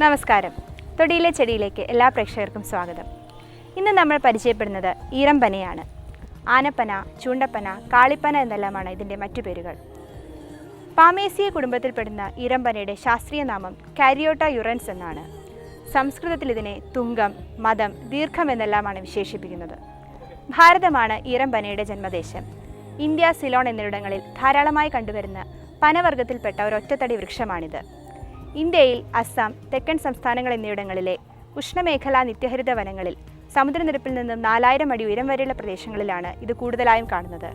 നമസ്കാരം. തൊടിയിലെ ചെടിയിലേക്ക് എല്ലാ പ്രേക്ഷകർക്കും സ്വാഗതം. ഇന്ന് നമ്മൾ പരിചയപ്പെടുന്നത് ഈറമ്പനയാണ്. ആനപ്പന, ചൂണ്ടപ്പന, കാളിപ്പന എന്നെല്ലാമാണ് ഇതിൻ്റെ മറ്റു പേരുകൾ. പാമേസിയ കുടുംബത്തിൽപ്പെടുന്ന ഈറമ്പനയുടെ ശാസ്ത്രീയ നാമം കാരിയോട്ട യുറൻസ് എന്നാണ്. സംസ്കൃതത്തിൽ ഇതിനെ തുങ്കം, മദം, ദീർഘം എന്നെല്ലാമാണ് വിശേഷിപ്പിക്കുന്നത്. ഭാരതമാണ് ഈറമ്പനയുടെ ജന്മദേശം. ഇന്ത്യ, സിലോൺ എന്നിവിടങ്ങളിൽ ധാരാളമായി കണ്ടുവരുന്ന പനവർഗത്തിൽപ്പെട്ട ഒരൊറ്റത്തടി വൃക്ഷമാണിത്. ഇന്ത്യയിൽ അസം, തെക്കൻ സംസ്ഥാനങ്ങൾ എന്നിവിടങ്ങളിലെ ഉഷ്ണമേഖലാ നിത്യഹരിത വനങ്ങളിൽ സമുദ്രനിരപ്പിൽ നിന്നും 4000 അടി ഉയരം വരെയുള്ള പ്രദേശങ്ങളിലാണ് ഇത് കൂടുതലായും കാണുന്നത്.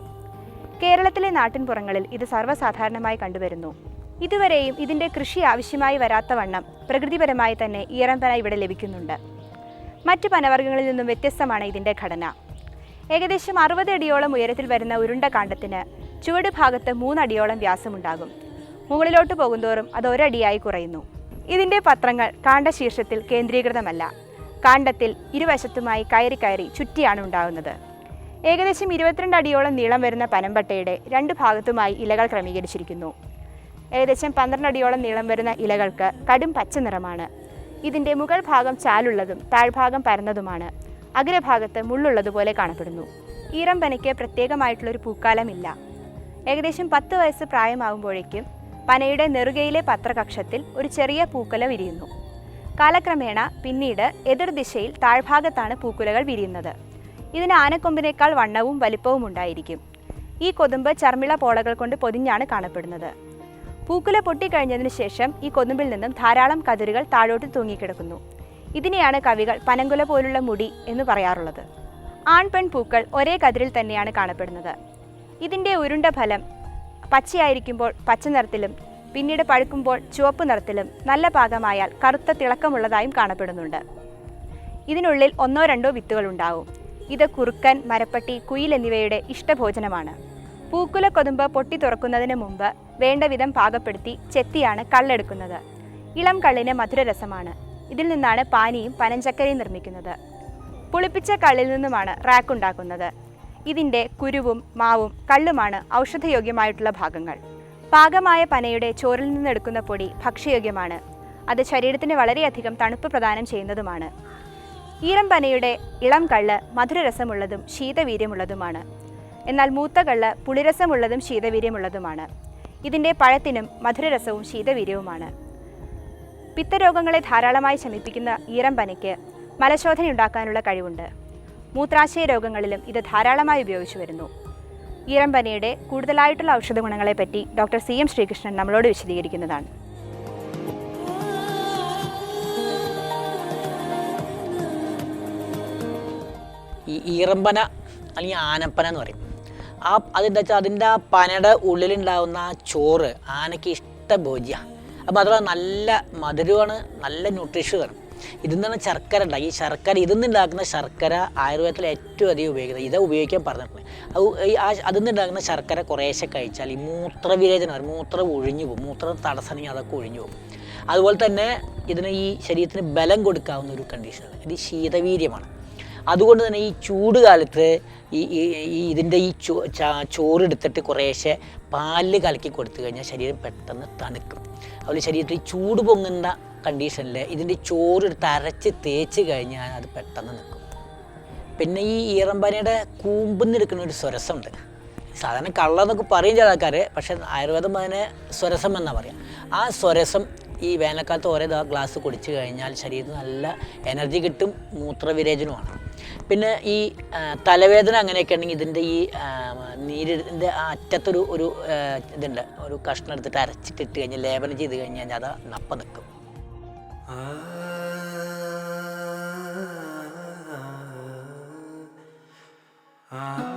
കേരളത്തിലെ നാട്ടിൻപുറങ്ങളിൽ ഇത് സർവ്വസാധാരണമായി കണ്ടുവരുന്നു. ഇതുവരെയും ഇതിൻ്റെ കൃഷി ആവശ്യമായി വരാത്തവണ്ണം പ്രകൃതിപരമായി തന്നെ ഈറമ്പന ഇവിടെ ലഭിക്കുന്നുണ്ട്. മറ്റു പനവർഗ്ഗങ്ങളിൽ നിന്നും വ്യത്യസ്തമാണ് ഇതിൻ്റെ ഘടന. ഏകദേശം 60 അടിയോളം ഉയരത്തിൽ വരുന്ന ഉരുണ്ട കാണ്ഡത്തിന് ചുവട് ഭാഗത്ത് 3 അടിയോളം വ്യാസമുണ്ടാകും. മുകളിലോട്ട് പോകുന്തോറും അത് ഒരടിയായി കുറയുന്നു. ഇതിൻ്റെ പത്രങ്ങൾ കാണ്ഡശീർഷത്തിൽ കേന്ദ്രീകൃതമല്ല. കാണ്ഡത്തിൽ ഇരുവശത്തുമായി കയറി കയറി ചുറ്റിയാണ് ഉണ്ടാകുന്നത്. ഏകദേശം 22 അടിയോളം നീളം വരുന്ന പനമ്പട്ടയുടെ 2 ഭാഗത്തുമായി ഇലകൾ ക്രമീകരിച്ചിരിക്കുന്നു. ഏകദേശം 12 അടിയോളം നീളം വരുന്ന ഇലകൾക്ക് കടും പച്ച നിറമാണ്. ഇതിൻ്റെ മുകൾ ഭാഗം ചാലുള്ളതും താഴ്ഭാഗം പരന്നതുമാണ്. അഗ്രഭാഗത്ത് മുള്ളുള്ളതുപോലെ കാണപ്പെടുന്നു. ഈറമ്പനയ്ക്ക് പ്രത്യേകമായിട്ടുള്ളൊരു പൂക്കാലമില്ല. ഏകദേശം 10 വയസ്സ് പ്രായമാകുമ്പോഴേക്കും പനയുടെ നെറുകയിലെ പത്രകക്ഷത്തിൽ ഒരു ചെറിയ പൂക്കുല വിരിയുന്നു. കാലക്രമേണ പിന്നീട് എതിർദിശയിൽ താഴ്ഭാഗത്താണ് പൂക്കുലകൾ വിരിയുന്നത്. ഇതിന് ആനക്കൊമ്പിനേക്കാൾ വണ്ണവും വലിപ്പവും ഉണ്ടായിരിക്കും. ഈ കൊതുമ്പ് ചർമ്മിള പോളകൾ കൊണ്ട് പൊതിഞ്ഞാണ് കാണപ്പെടുന്നത്. പൂക്കുല പൊട്ടിക്കഴിഞ്ഞതിന് ശേഷം ഈ കൊതുമ്പിൽ നിന്നും ധാരാളം കതിരുകൾ താഴോട്ട് തൂങ്ങിക്കിടക്കുന്നു. ഇതിനെയാണ് കവികൾ പനങ്കുല പോലുള്ള മുടി എന്ന് പറയാറുള്ളത്. ആൺ പെൺ പൂക്കൾ ഒരേ കതിരിൽ തന്നെയാണ് കാണപ്പെടുന്നത്. ഇതിൻ്റെ ഉരുണ്ട ഫലം പച്ചയായിരിക്കുമ്പോൾ പച്ച നിറത്തിലും പിന്നീട് പഴുക്കുമ്പോൾ ചുവപ്പ് നിറത്തിലും നല്ല പാകമായാൽ കറുത്ത തിളക്കമുള്ളതായും കാണപ്പെടുന്നുണ്ട്. ഇതിനുള്ളിൽ 1-2 വിത്തുകൾ ഉണ്ടാവും. ഇത് കുറുക്കൻ, മരപ്പട്ടി, കുയിൽ എന്നിവയുടെ ഇഷ്ടഭോജനമാണ്. പൂക്കുല കൊതുമ്പ് പൊട്ടി തുറക്കുന്നതിന് മുമ്പ് വേണ്ട വിധം പാകപ്പെടുത്തി ചെത്തിയാണ് കള്ളെടുക്കുന്നത്. ഇളം കള്ളിന് മധുരരസമാണ്. ഇതിൽ നിന്നാണ് പാനിയും പനഞ്ചക്കരയും നിർമ്മിക്കുന്നത്. പുളിപ്പിച്ച കള്ളിൽ നിന്നുമാണ് റാക്ക് ഉണ്ടാക്കുന്നത്. ഇതിൻ്റെ കുരുവും മാവും കള്ളുമാണ് ഔഷധയോഗ്യമായിട്ടുള്ള ഭാഗങ്ങൾ. പാകമായ പനയുടെ ചോറിൽ നിന്നെടുക്കുന്ന പൊടി ഭക്ഷ്യയോഗ്യമാണ്. അത് ശരീരത്തിന് വളരെയധികം തണുപ്പ് പ്രദാനം ചെയ്യുന്നതുമാണ്. ഈറമ്പനയുടെ ഇളം കള്ള് മധുരരസമുള്ളതും ശീതവീര്യമുള്ളതുമാണ്. എന്നാൽ മൂത്ത കള്ള് പുളിരസമുള്ളതും ശീതവീര്യമുള്ളതുമാണ്. ഇതിൻ്റെ പഴത്തിനും മധുരരസവും ശീതവീര്യവുമാണ്. പിത്തരോഗങ്ങളെ ധാരാളമായി ശമിപ്പിക്കുന്ന ഈറമ്പനയ്ക്ക് മലശോധനയുണ്ടാക്കാനുള്ള കഴിവുണ്ട്. മൂത്രാശയ രോഗങ്ങളിലും ഇത് ധാരാളമായി ഉപയോഗിച്ചു വരുന്നു. ഈറമ്പനയുടെ കൂടുതലായിട്ടുള്ള ഔഷധ ഗുണങ്ങളെപ്പറ്റി ഡോക്ടർ CM ശ്രീകൃഷ്ണൻ നമ്മളോട് വിശദീകരിക്കുന്നതാണ്. ഈ ഈറമ്പന അല്ലെങ്കിൽ ആനപ്പന എന്ന് പറയും. അതെന്താ വെച്ചാൽ അതിൻ്റെ ആ പനയുടെ ഉള്ളിലുണ്ടാകുന്ന ആ ചോറ് ആനയ്ക്ക് ഇഷ്ടഭോജ്യമാണ്. അപ്പോൾ അതുപോലെ നല്ല മധുരമാണ്, നല്ല ന്യൂട്രീഷ്യമാണ്. ഇതിൽ നിന്നാണ് ശർക്കര ഉണ്ടാക്കി. ഈ ശർക്കര ഇതിൽ നിന്നുണ്ടാക്കുന്ന ശർക്കര ആയുർവേദത്തിൽ ഏറ്റവും അധികം ഉപയോഗിക്കുന്നത്. ഇത് ഉപയോഗിക്കാൻ പറഞ്ഞിട്ടുണ്ട്. അതിൽ നിന്നുണ്ടാക്കുന്ന ശർക്കര കുറേശ്ശെ കഴിച്ചാൽ ഈ മൂത്രവിരേചനം, മൂത്രം ഒഴിഞ്ഞു പോകും. മൂത്രം തടസ്സമെങ്കിൽ അതൊക്കെ ഒഴിഞ്ഞു പോകും. അതുപോലെ തന്നെ ഇതിന് ഈ ശരീരത്തിന് ബലം കൊടുക്കാവുന്ന ഒരു കണ്ടീഷനാണ്. ഇത് ശീതവീര്യമാണ്. അതുകൊണ്ട് തന്നെ ഈ ചൂട് കാലത്ത് ഇതിൻ്റെ ഈ ചോറെടുത്തിട്ട് കുറേശ്ശെ പാലിൽ കലക്കി കൊടുത്തു കഴിഞ്ഞാൽ ശരീരം പെട്ടെന്ന് തണുക്കും. അതുപോലെ ശരീരത്തിൽ ചൂട് പൊങ്ങുന്ന കണ്ടീഷനിൽ ഇതിൻ്റെ ചോറെടുത്ത് അരച്ച് തേച്ച് കഴിഞ്ഞാൽ അത് പെട്ടെന്ന് നിൽക്കും. പിന്നെ ഈ ഈറമ്പനയുടെ കൂമ്പിൽ നിന്ന് എടുക്കുന്ന ഒരു സ്വരസമുണ്ട്. സാധാരണ കള്ളെന്നൊക്കെ പറയും ചില ആൾക്കാർ, പക്ഷേ ആയുർവേദം അതിനെ സ്വരസം എന്നാണ് പറയുക. ആ സ്വരസം ഈ വേനൽക്കാലത്ത് ഓരോ ഗ്ലാസ് കുടിച്ചു കഴിഞ്ഞാൽ ശരീരത്തിന് നല്ല എനർജി കിട്ടും, മൂത്രവിരേചനമാണ്. പിന്നെ ഈ തലവേദന അങ്ങനെയൊക്കെ ഉണ്ടെങ്കിൽ ഇതിൻ്റെ ഈ നീരിൻ്റെ ആ അറ്റത്തൊരു ഇതുണ്ട്, ഒരു കഷ്ണം എടുത്തിട്ട് അരച്ചിട്ടിട്ട് കഴിഞ്ഞാൽ ലേപനം ചെയ്ത് കഴിഞ്ഞാൽ അത് നപ്പ നിൽക്കും. Ah